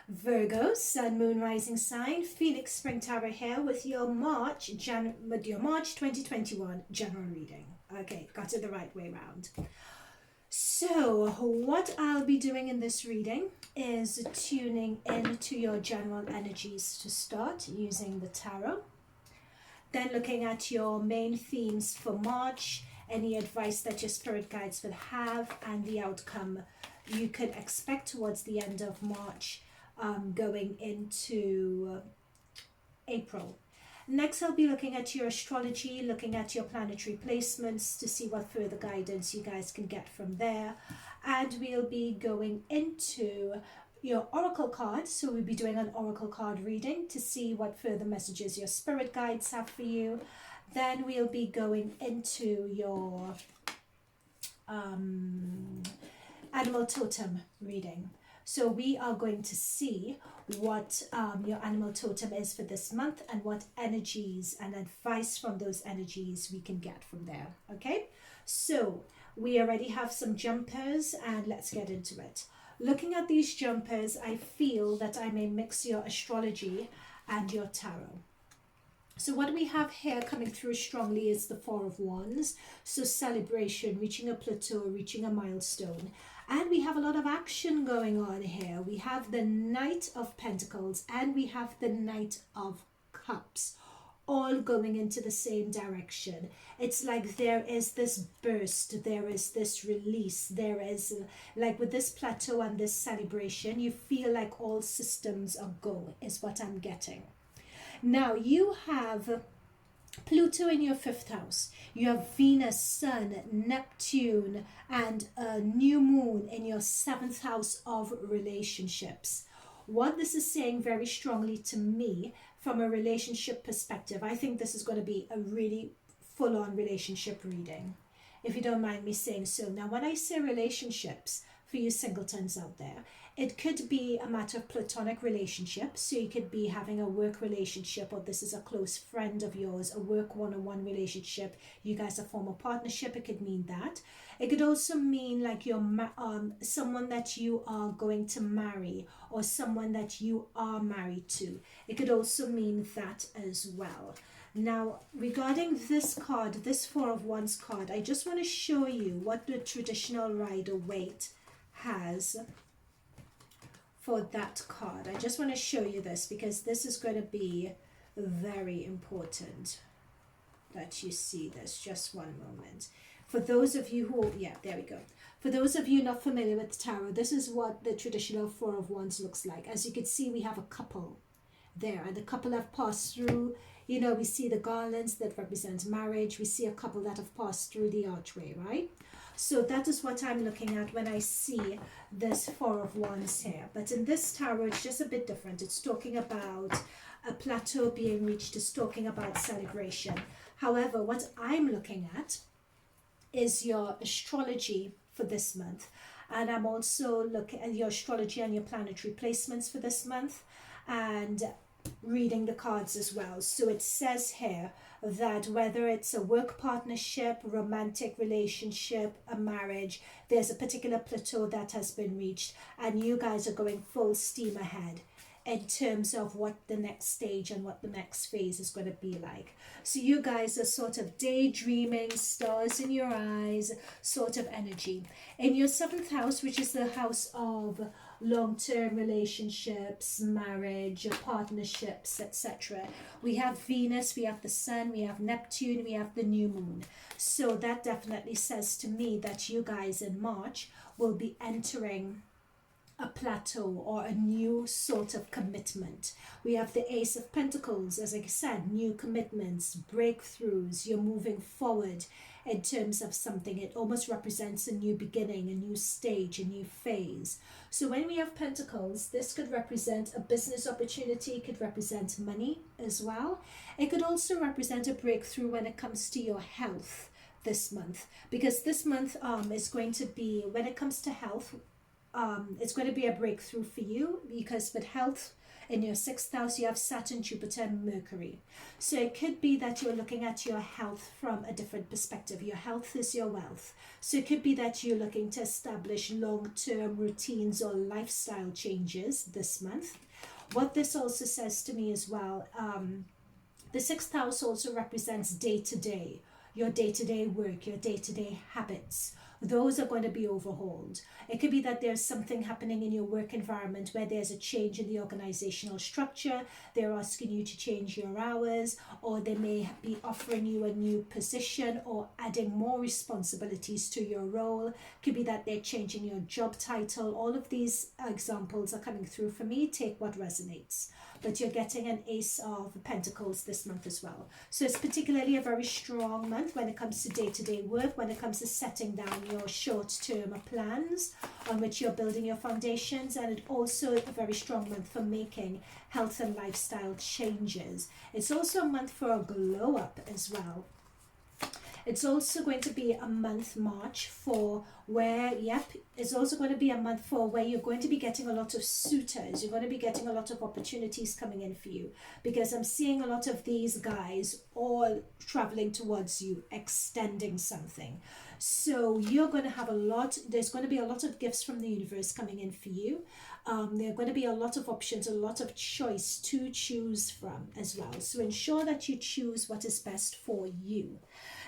Virgo, Sun, Moon, Rising sign, Phoenix Spring Tarot here with your March 2021 general reading. Okay, got it the right way round. So, what I'll be doing in this reading is tuning into your general energies to start using the tarot. Then looking at your main themes for March, any advice that your spirit guides will have, and the outcome you could expect towards the end of March, going into April. Next, I'll be looking at your astrology, looking at your planetary placements to see what further guidance you guys can get from there. And we'll be going into your oracle cards. So we'll be doing an oracle card reading to see what further messages your spirit guides have for you. Then we'll be going into your animal totem reading. So we are going to see what your animal totem is for this month and what energies and advice from those energies we can get from there. Okay, so we already have some jumpers and let's get into it. Looking at these jumpers, I feel that I may mix your astrology and your tarot. So what we have here coming through strongly is the Four of Wands. So celebration, reaching a plateau, reaching a milestone. And we have a lot of action going on here. We have the Knight of Pentacles and we have the Knight of Cups, all going into the same direction. It's like there is this burst, there is this release, there is, like with this plateau and this celebration, you feel like all systems are go, is what I'm getting. Now you have Pluto in your fifth house, you have Venus, Sun, Neptune, and a new moon in your seventh house of relationships. What this is saying very strongly to me from a relationship perspective, I think this is going to be a really full-on relationship reading, if you don't mind me saying so. Now, when I say relationships, for you singletons out there, it could be a matter of platonic relationship. So you could be having a work relationship, or this is a close friend of yours, a work one-on-one relationship. You guys are form a partnership. It could mean that. It could also mean like you're someone that you are going to marry, or someone that you are married to. It could also mean that as well. Now, regarding this card, this Four of Wands card, I just want to show you what the traditional Rider-Waite has for that card. I just want to show you this because this is going to be very important that you see this. Just one moment. For those of you who, yeah, there we go. For those of you not familiar with tarot, this is what the traditional Four of Wands looks like. As you can see, we have a couple there, and the couple have passed through. You know, we see the garlands that represent marriage. We see a couple that have passed through the archway, right? So that is what I'm looking at when I see this Four of Wands here. But in this tarot, it's just a bit different. It's talking about a plateau being reached. It's talking about celebration. However, what I'm looking at is your astrology for this month. And I'm also looking at your astrology and your planetary placements for this month, and reading the cards as well. So it says here that whether it's a work partnership, romantic relationship, a marriage, there's a particular plateau that has been reached, and you guys are going full steam ahead in terms of what the next stage and what the next phase is going to be like. So you guys are sort of daydreaming, stars in your eyes sort of energy. In your seventh house, which is the house of long-term relationships, marriage, partnerships, etc., we have Venus, we have the Sun, we have Neptune, we have the new moon. So that definitely says to me that you guys in March will be entering a plateau or a new sort of commitment. We have the Ace of Pentacles, as I said, new commitments, breakthroughs. You're moving forward in terms of something. It almost represents a new beginning, a new stage, a new phase. So when we have Pentacles, this could represent a business opportunity. It could represent money as well. It could also represent a breakthrough when it comes to your health this month, because this month is going to be, when it comes to health, it's going to be a breakthrough for you, because with health, In your 6th house, you have Saturn, Jupiter, and Mercury. So it could be that you're looking at your health from a different perspective. Your health is your wealth. So it could be that you're looking to establish long-term routines or lifestyle changes this month. What this also says to me as well, the 6th house also represents day-to-day, your day-to-day work, your day-to-day habits. Those are going to be overhauled. It could be that there's something happening in your work environment where there's a change in the organizational structure. They're asking you to change your hours, or they may be offering you a new position or adding more responsibilities to your role. It could be that they're changing your job title. All of these examples are coming through for me. Take what resonates. But you're getting an Ace of Pentacles this month as well. So it's particularly a very strong month when it comes to day-to-day work, when it comes to setting down your short-term plans on which you're building your foundations, and it also a very strong month for making health and lifestyle changes. It's also a month for a glow up as well. It's also going to be a month, March, for where, it's also going to be a month for where you're going to be getting a lot of suitors. You're going to be getting a lot of opportunities coming in for you, because I'm seeing a lot of these guys all traveling towards you, extending something. So you're going to have there's going to be a lot of gifts from the universe coming in for you. There are going to be a lot of options, a lot of choice to choose from as well. So ensure that you choose what is best for you.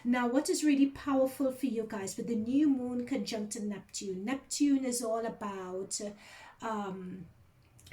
Now, what is really powerful for you guys with the new moon conjunct Neptune? Neptune is all about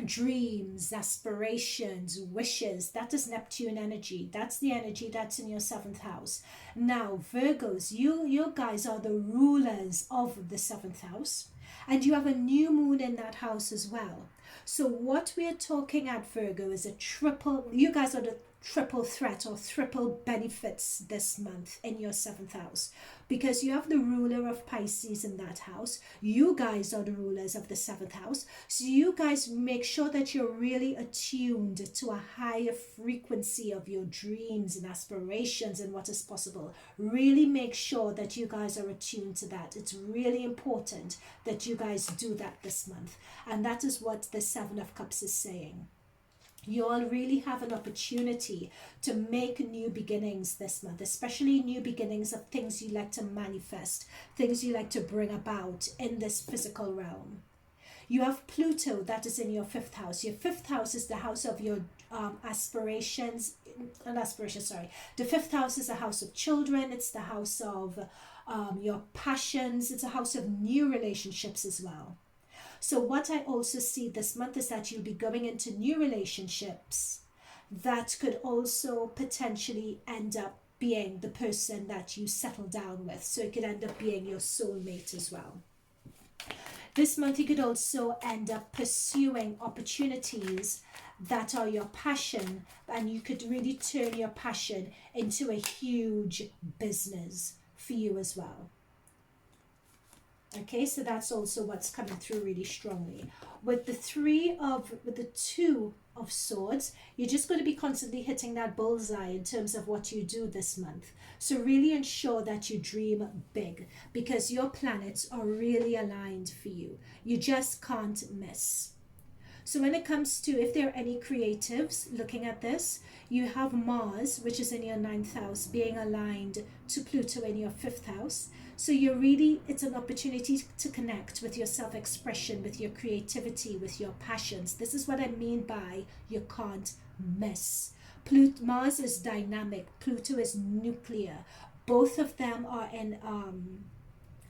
dreams, aspirations, wishes. That is Neptune energy. That's the energy that's in your 7th house. Now, Virgos, you guys are the rulers of the 7th house, and you have a new moon in that house as well. So what we are talking at, Virgo, is a triple, you guys are the triple threat or triple benefits this month in your 7th house, because you have the ruler of Pisces in that house. You guys are the rulers of the 7th house. So you guys make sure that you're really attuned to a higher frequency of your dreams and aspirations and what is possible. Really make sure that you guys are attuned to that. It's really important that you guys do that this month. And that is what the 7 of Cups is saying. You all really have an opportunity to make new beginnings this month, especially new beginnings of things you like to manifest, things you like to bring about in this physical realm. You have Pluto that is in your 5th house. Your 5th house is the house of your aspirations. The 5th house is a house of children. It's the house of your passions. It's a house of new relationships as well. So what I also see this month is that you'll be going into new relationships that could also potentially end up being the person that you settle down with. So it could end up being your soulmate as well. This month you could also end up pursuing opportunities that are your passion, and you could really turn your passion into a huge business for you as well. Okay, so that's also what's coming through really strongly. With the 2 of Swords, you're just going to be constantly hitting that bullseye in terms of what you do this month. So really ensure that you dream big, because your planets are really aligned for you. You just can't miss. So when it comes to, if there are any creatives looking at this, you have Mars, which is in your 9th house, being aligned to Pluto in your 5th house. So it's an opportunity to connect with your self-expression, with your creativity, with your passions. This is what I mean by you can't miss. Mars is dynamic. Pluto is nuclear. Both of them are in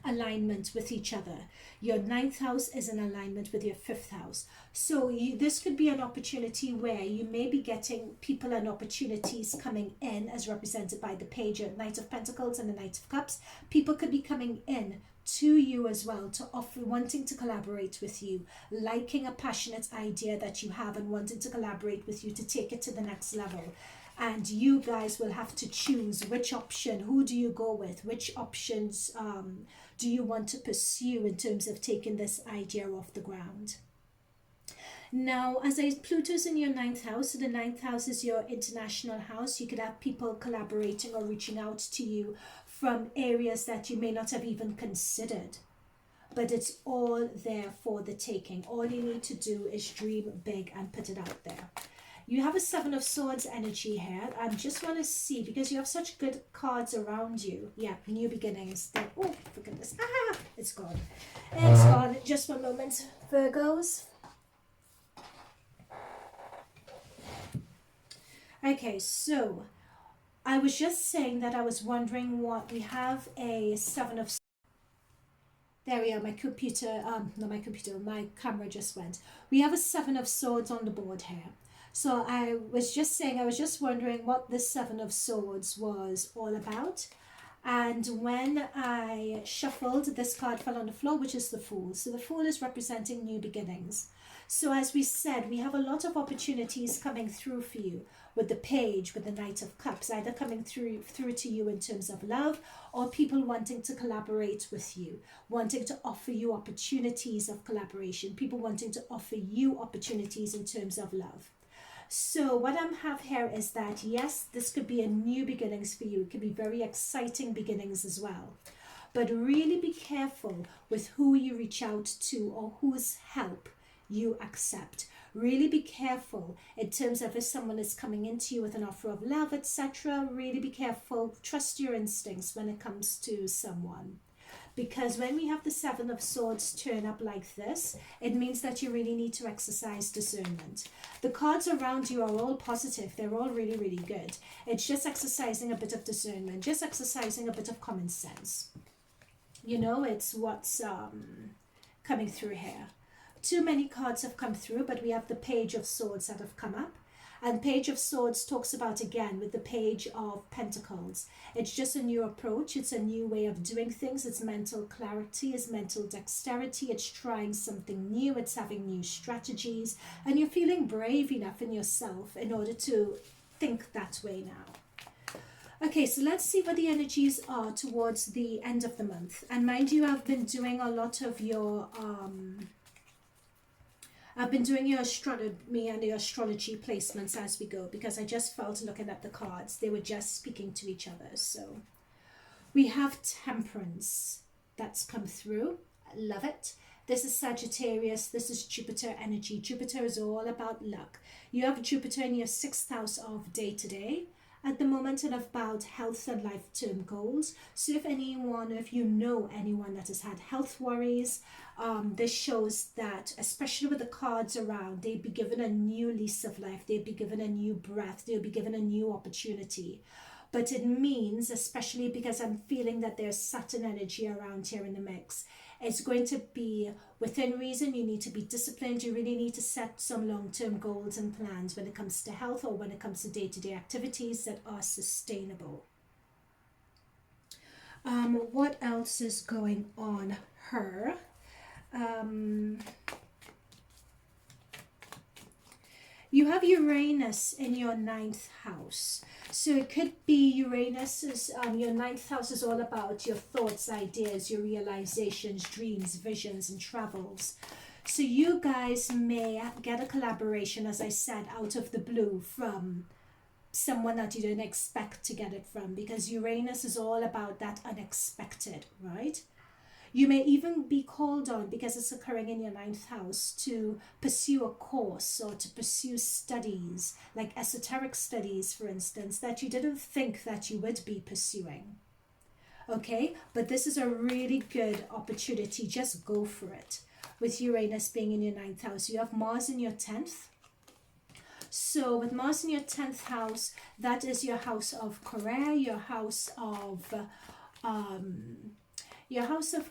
alignment with each other. Your 9th house is in alignment with your 5th house. So this could be an opportunity where you may be getting people and opportunities coming in, as represented by the Page of Knight of Pentacles and the Knight of Cups. People could be coming in to you as well, to offer, wanting to collaborate with you, liking a passionate idea that you have and wanting to collaborate with you to take it to the next level. And you guys will have to choose which option, who do you go with, which options do you want to pursue in terms of taking this idea off the ground. Now, as Pluto's in your 9th house, so the 9th house is your international house. You could have people collaborating or reaching out to you from areas that you may not have even considered. but it's all there for the taking. All you need to do is dream big and put it out there. You have a Seven of Swords energy here. I just want to see, because you have such good cards around you. Yeah, new beginnings. Oh, for goodness. Ah, it's gone. It's gone. Just one moment, Virgos. Okay, so I was just saying that I was wondering what we have a Seven of. There we are. My computer, not my computer, my camera just went. We have a Seven of Swords on the board here. So I was just saying, I was just wondering what the Seven of Swords was all about. And when I shuffled, this card fell on the floor, which is the Fool. So the Fool is representing new beginnings. So as we said, we have a lot of opportunities coming through for you with the Page, with the Knight of Cups, either coming through to you in terms of love, or people wanting to collaborate with you, wanting to offer you opportunities of collaboration, people wanting to offer you opportunities in terms of love. So what I have here is that, yes, this could be a new beginnings for you. It could be very exciting beginnings as well. But really be careful with who you reach out to or whose help you accept. Really be careful in terms of if someone is coming into you with an offer of love, etc. Really be careful. Trust your instincts when it comes to someone. Because when we have the Seven of Swords turn up like this, it means that you really need to exercise discernment. The cards around you are all positive. They're all really, really good. It's just exercising a bit of discernment, just exercising a bit of common sense. You know, it's what's coming through here. Too many cards have come through, but we have the Page of Swords that have come up. And Page of Swords talks about, again, with the Page of Pentacles. It's just a new approach. It's a new way of doing things. It's mental clarity. It's mental dexterity. It's trying something new. It's having new strategies. And you're feeling brave enough in yourself in order to think that way now. Okay, so let's see what the energies are towards the end of the month. And mind you, I've been doing a lot of your... I've been doing your astronomy and your astrology placements as we go, because I just felt looking at the cards, they were just speaking to each other. So we have Temperance that's come through. I love it. This is Sagittarius. This is Jupiter energy. Jupiter is all about luck. You have Jupiter in your 6th house of day-to-day at the moment, and about health and life-term goals. So if anyone, if you know anyone that has had health worries, this shows that, especially with the cards around, they'd be given a new lease of life. They'd be given a new breath. They'll be given a new opportunity. But it means, especially because I'm feeling that there's Saturn energy around here in the mix, it's going to be within reason. You need to be disciplined. You really need to set some long-term goals and plans when it comes to health or when it comes to day-to-day activities that are sustainable. What else is going on here? You have Uranus in your 9th house. So it could be Uranus is, your 9th house is all about your thoughts, ideas, your realizations, dreams, visions, and travels. So you guys may get a collaboration, as I said, out of the blue from someone that you didn't expect to get it from, because Uranus is all about that unexpected, right? You may even be called on, because it's occurring in your 9th house, to pursue a course or to pursue studies, like esoteric studies, for instance, that you didn't think that you would be pursuing. Okay, but this is a really good opportunity. Just go for it. With Uranus being in your 9th house, you have Mars in your 10th. So with Mars in your 10th house, that is your house of career, your house of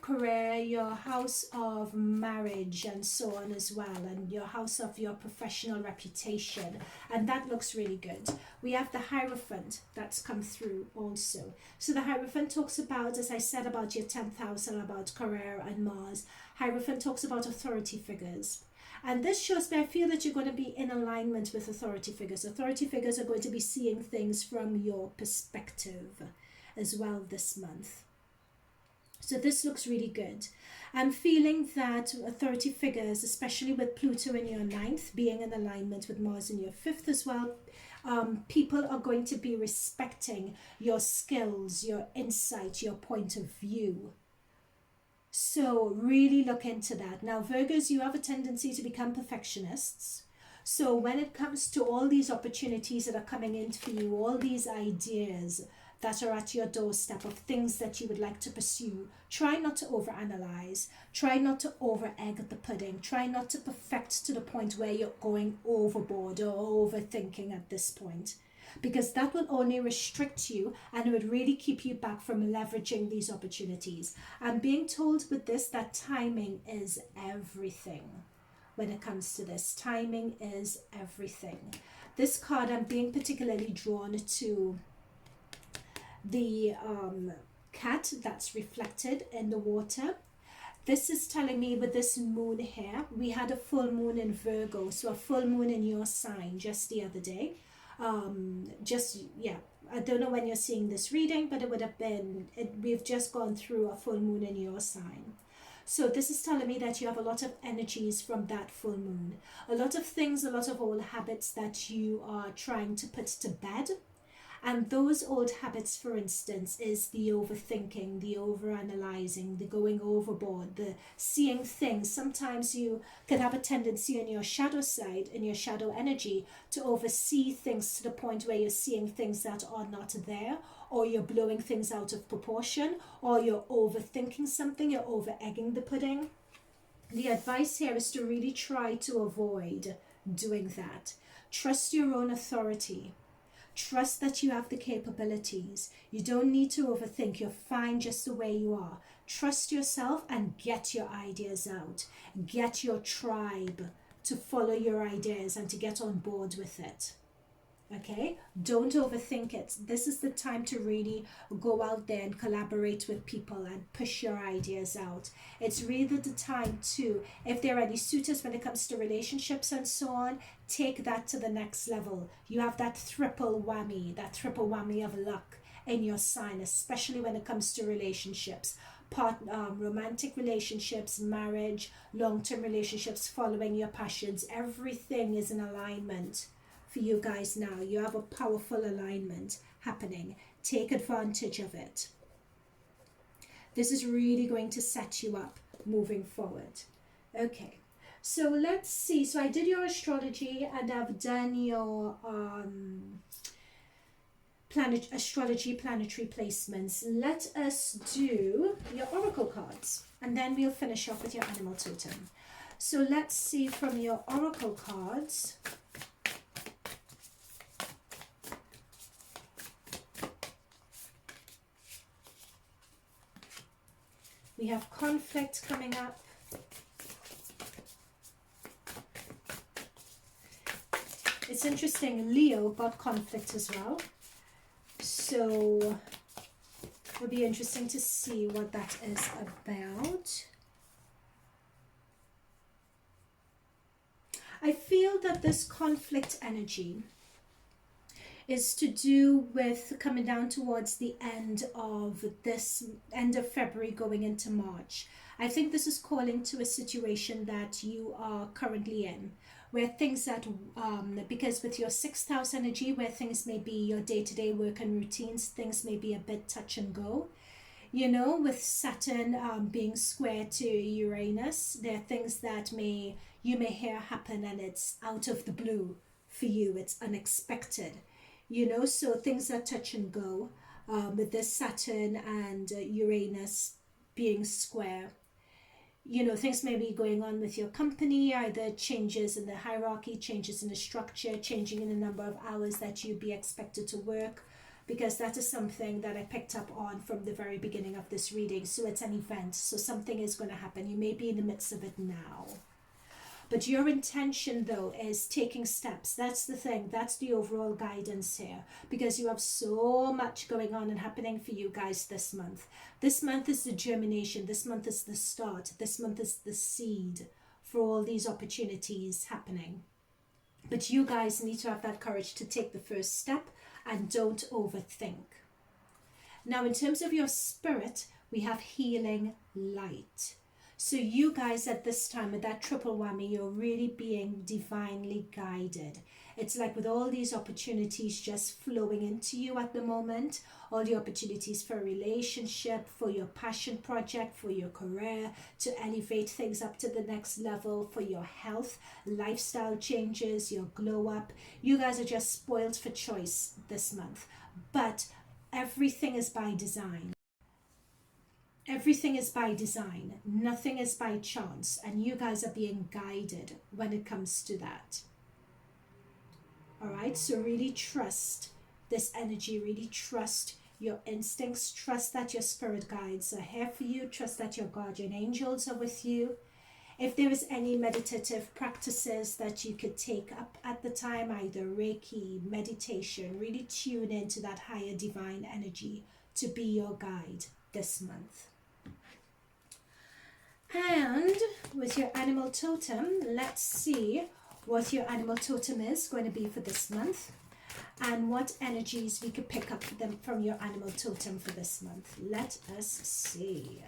career, your house of marriage, and so on as well, and your house of your professional reputation, and that looks really good. We have the Hierophant that's come through also. So the Hierophant talks about, as I said, about your 10th house and about career and Mars. Hierophant talks about authority figures. And this shows me, I feel that you're going to be in alignment with authority figures. Authority figures are going to be seeing things from your perspective as well this month. So this looks really good. I'm feeling that authority figures, especially with Pluto in your 9th, being in alignment with Mars in your 5th as well, people are going to be respecting your skills, your insight, your point of view. So really look into that. Now, Virgos, you have a tendency to become perfectionists. So when it comes to all these opportunities that are coming in for you, all these ideas that are at your doorstep of things that you would like to pursue, try not to overanalyze. Try not to over egg the pudding. Try not to perfect to the point where you're going overboard or overthinking at this point, because that will only restrict you and it would really keep you back from leveraging these opportunities. I'm being told with this that timing is everything. When it comes to this, timing is everything. This card, I'm being particularly drawn to the cat that's reflected in the water. This is telling me with this moon here, we had a full moon in Virgo, so a full moon in your sign just the other day. I don't know when you're seeing this reading, but it would have been, we've just gone through a full moon in your sign. So this is telling me that you have a lot of energies from that full moon. A lot of things, a lot of old habits that you are trying to put to bed. And those old habits, for instance, is the overthinking, the overanalyzing, the going overboard, the seeing things. Sometimes you can have a tendency in your shadow side, in your shadow energy, to oversee things to the point where you're seeing things that are not there, or you're blowing things out of proportion, or you're overthinking something, you're over egging the pudding. The advice here is to really try to avoid doing that. Trust your own authority. Trust that you have the capabilities. You don't need to overthink. You're fine just the way you are. Trust yourself and get your ideas out. Get your tribe to follow your ideas and to get on board with it. Okay? Don't overthink it. This is the time to really go out there and collaborate with people and push your ideas out. It's really the time to, if there are any suitors when it comes to relationships and so on, take that to the next level. You have that triple whammy of luck in your sign, especially when it comes to relationships. Romantic relationships, marriage, long-term relationships, following your passions. Everything is in alignment for you guys now. You have a powerful alignment happening. Take advantage of it. This is really going to set you up moving forward. Okay, so let's see. So I did your astrology and I've done your astrology planetary placements. Let us do your oracle cards and then we'll finish off with your animal totem. So let's see from your oracle cards. We have conflict coming up. It's interesting, Leo got conflict as well. So it'll be interesting to see what that is about. I feel that this conflict energy is to do with coming down towards the end of February going into March. I think this is calling to a situation that you are currently in, where things that, because with your 6th house energy, where things may be your day-to-day work and routines, things may be a bit touch and go. You know, with Saturn being square to Uranus, there are things that you may hear happen and it's out of the blue for you, it's unexpected. You know, so things that touch and go with this Saturn and Uranus being square. You know, things may be going on with your company, either changes in the hierarchy, changes in the structure, changing in the number of hours that you'd be expected to work, because that is something that I picked up on from the very beginning of this reading. So it's an event, so something is going to happen. You may be in the midst of it now. But your intention, though, is taking steps. That's the thing. That's the overall guidance here. Because you have so much going on and happening for you guys this month. This month is the germination. This month is the start. This month is the seed for all these opportunities happening. But you guys need to have that courage to take the first step and don't overthink. Now, in terms of your spirit, we have healing light. So you guys at this time with that triple whammy, you're really being divinely guided. It's like with all these opportunities just flowing into you at the moment, all the opportunities for a relationship, for your passion project, for your career, to elevate things up to the next level, for your health, lifestyle changes, your glow up. You guys are just spoiled for choice this month. But everything is by design. Everything is by design. Nothing is by chance. And you guys are being guided when it comes to that. All right, so really trust this energy, really trust your instincts, trust that your spirit guides are here for you, trust that your guardian angels are with you. If there is any meditative practices that you could take up at the time, either Reiki, meditation, really tune into that higher divine energy to be your guide this month. And with your animal totem, let's see what your animal totem is going to be for this month and what energies we could pick up from your animal totem for this month. Let us see.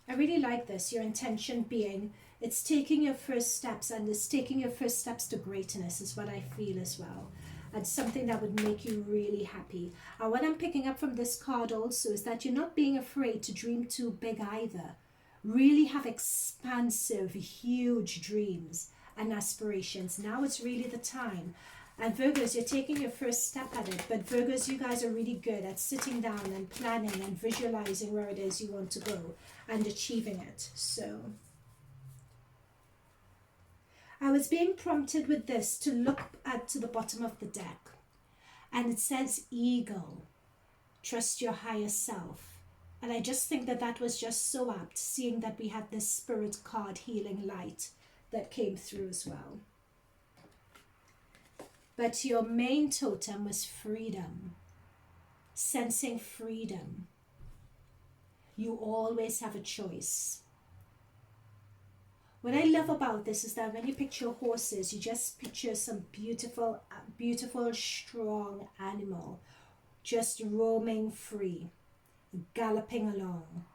I really like this, your intention being it's taking your first steps, and it's taking your first steps to greatness is what I feel as well. And something that would make you really happy. And what I'm picking up from this card also is that you're not being afraid to dream too big either. Really have expansive, huge dreams and aspirations. Now it's really the time. And Virgos, you're taking your first step at it. But Virgos, you guys are really good at sitting down and planning and visualizing where it is you want to go and achieving it. So I was being prompted with this to look to the bottom of the deck, and it says eagle, trust your higher self. And I just think that that was just so apt, seeing that we had this spirit card, healing light, that came through as well. But your main totem was freedom, sensing freedom. You always have a choice. What I love about this is that when you picture horses, you just picture some beautiful, beautiful, strong animal just roaming free, galloping along,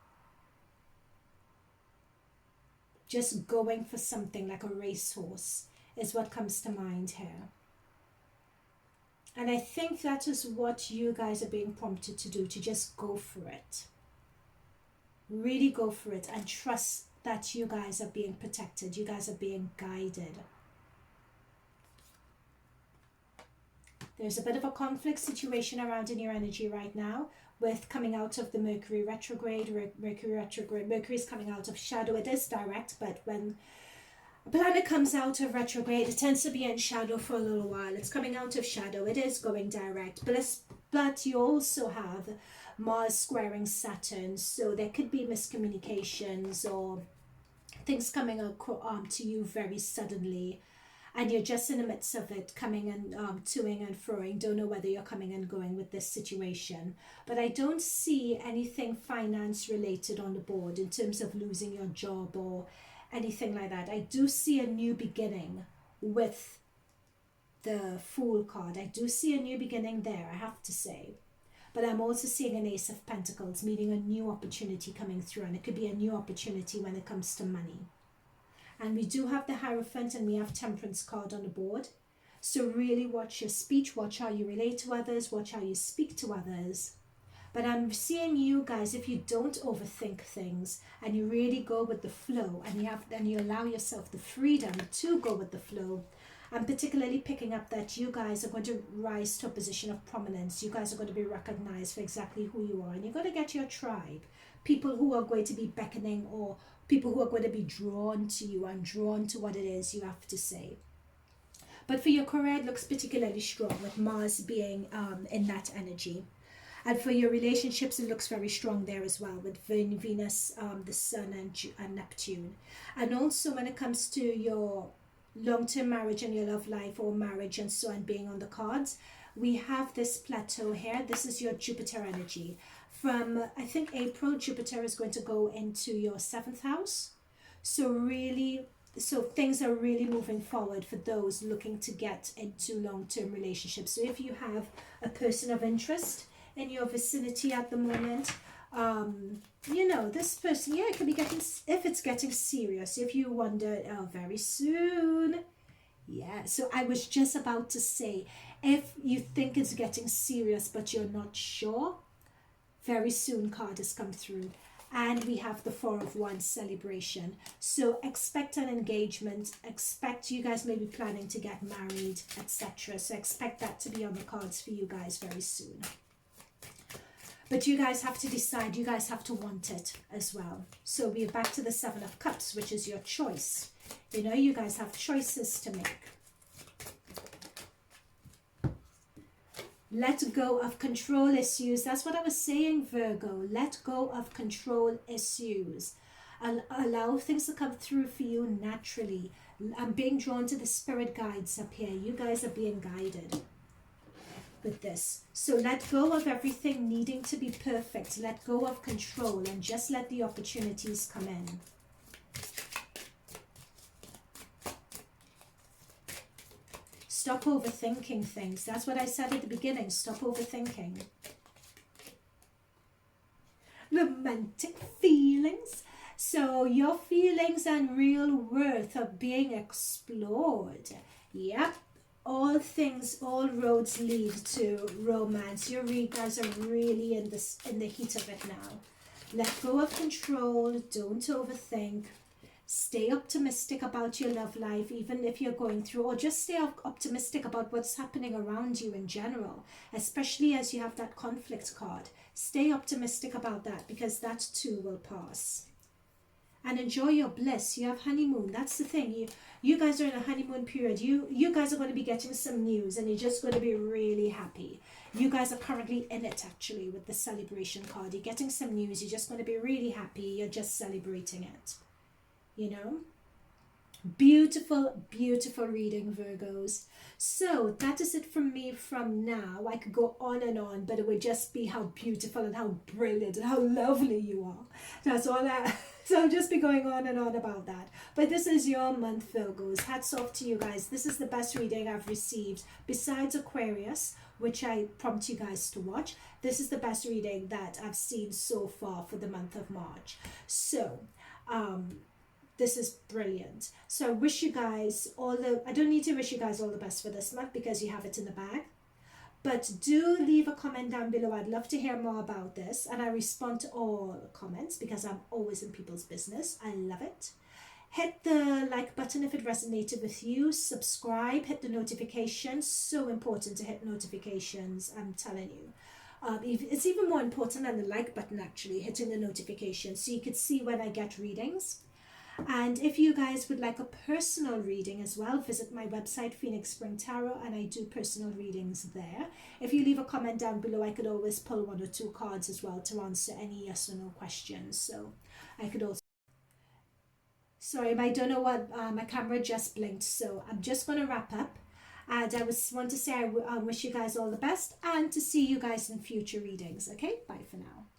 just going for something like a racehorse is what comes to mind here. And I think that is what you guys are being prompted to do, to just go for it. Really go for it and trust that you guys are being protected, you guys are being guided. There's a bit of a conflict situation around in your energy right now with coming out of the Mercury retrograde. Mercury is coming out of shadow. It is direct, but when a planet comes out of retrograde, it tends to be in shadow for a little while. It's coming out of shadow. It is going direct, but you also have Mars squaring Saturn, so there could be miscommunications or things coming to you very suddenly, and you're just in the midst of it, coming and toing and froing. Don't know whether you're coming and going with this situation, but I don't see anything finance related on the board in terms of losing your job or anything like that. I do see a new beginning with the Fool card. I do see a new beginning there, I have to say. But I'm also seeing an Ace of Pentacles, meaning a new opportunity coming through. And it could be a new opportunity when it comes to money. And we do have the Hierophant and we have Temperance card on the board. So really watch your speech, watch how you relate to others, watch how you speak to others. But I'm seeing you guys, if you don't overthink things and you really go with the flow, and you allow yourself the freedom to go with the flow, I'm particularly picking up that you guys are going to rise to a position of prominence. You guys are going to be recognized for exactly who you are. And you're going to get your tribe. People who are going to be beckoning, or people who are going to be drawn to you and drawn to what it is you have to say. But for your career, it looks particularly strong with Mars being in that energy. And for your relationships, it looks very strong there as well with Venus, the Sun and Neptune. And also when it comes to your long-term marriage and your love life, or marriage and so on being on the cards, we have this plateau here. This is your Jupiter energy. From I think April, Jupiter is going to go into your 7th house. So things are really moving forward for those looking to get into long-term relationships. So if you have a person of interest, in your vicinity at the moment. You know, this person, yeah, it could be getting, if it's getting serious, if you wonder, oh, very soon. Yeah, so I was just about to say, if you think it's getting serious but you're not sure, very soon card has come through. And we have the Four of Wands celebration. So expect an engagement. Expect you guys may be planning to get married, etc. So expect that to be on the cards for you guys very soon. But you guys have to decide. You guys have to want it as well. So we're back to the Seven of Cups, which is your choice. You know, you guys have choices to make. Let go of control issues. That's what I was saying, Virgo. Let go of control issues. Allow things to come through for you naturally. I'm being drawn to the spirit guides up here. You guys are being guided with this. So let go of everything needing to be perfect. Let go of control and just let the opportunities come in. Stop overthinking things. That's what I said at the beginning. Stop overthinking. Romantic feelings. So your feelings and real worth are being explored. Yep. All things, all roads lead to romance. You guys are really in the heat of it now. Let go of control. Don't overthink. Stay optimistic about your love life, even if you're going through, or just stay optimistic about what's happening around you in general, especially as you have that conflict card. Stay optimistic about that, because that too will pass. And enjoy your bliss. You have honeymoon. That's the thing. You guys are in a honeymoon period. You guys are going to be getting some news, and you're just going to be really happy. You guys are currently in it, actually, with the celebration card. You're getting some news. You're just going to be really happy. You're just celebrating it. You know, beautiful, beautiful reading, Virgos. So that is it from me from now. I could go on and on, but it would just be how beautiful and how brilliant and how lovely you are. That's all so I'll just be going on and on about that. But this is your month, Virgos. Hats off to you guys. This is the best reading I've received besides Aquarius, which I prompt you guys to watch. This is the best reading that I've seen so far for the month of March. So this is brilliant. So I wish you guys I don't need to wish you guys all the best for this month, because you have it in the bag. But do leave a comment down below. I'd love to hear more about this. And I respond to all comments, because I'm always in people's business. I love it. Hit the like button if it resonated with you. Subscribe. Hit the notifications. So important to hit notifications, I'm telling you. It's even more important than the like button, actually, hitting the notifications, so you could see when I get readings. And if you guys would like a personal reading as well, visit my website, Phoenix Spring Tarot, and I do personal readings there. If you leave a comment down below, I could always pull 1 or 2 cards as well to answer any yes or no questions. So I could also... Sorry, I don't know what, my camera just blinked, so I'm just going to wrap up. And I want to say I wish you guys all the best, and to see you guys in future readings. Okay, bye for now.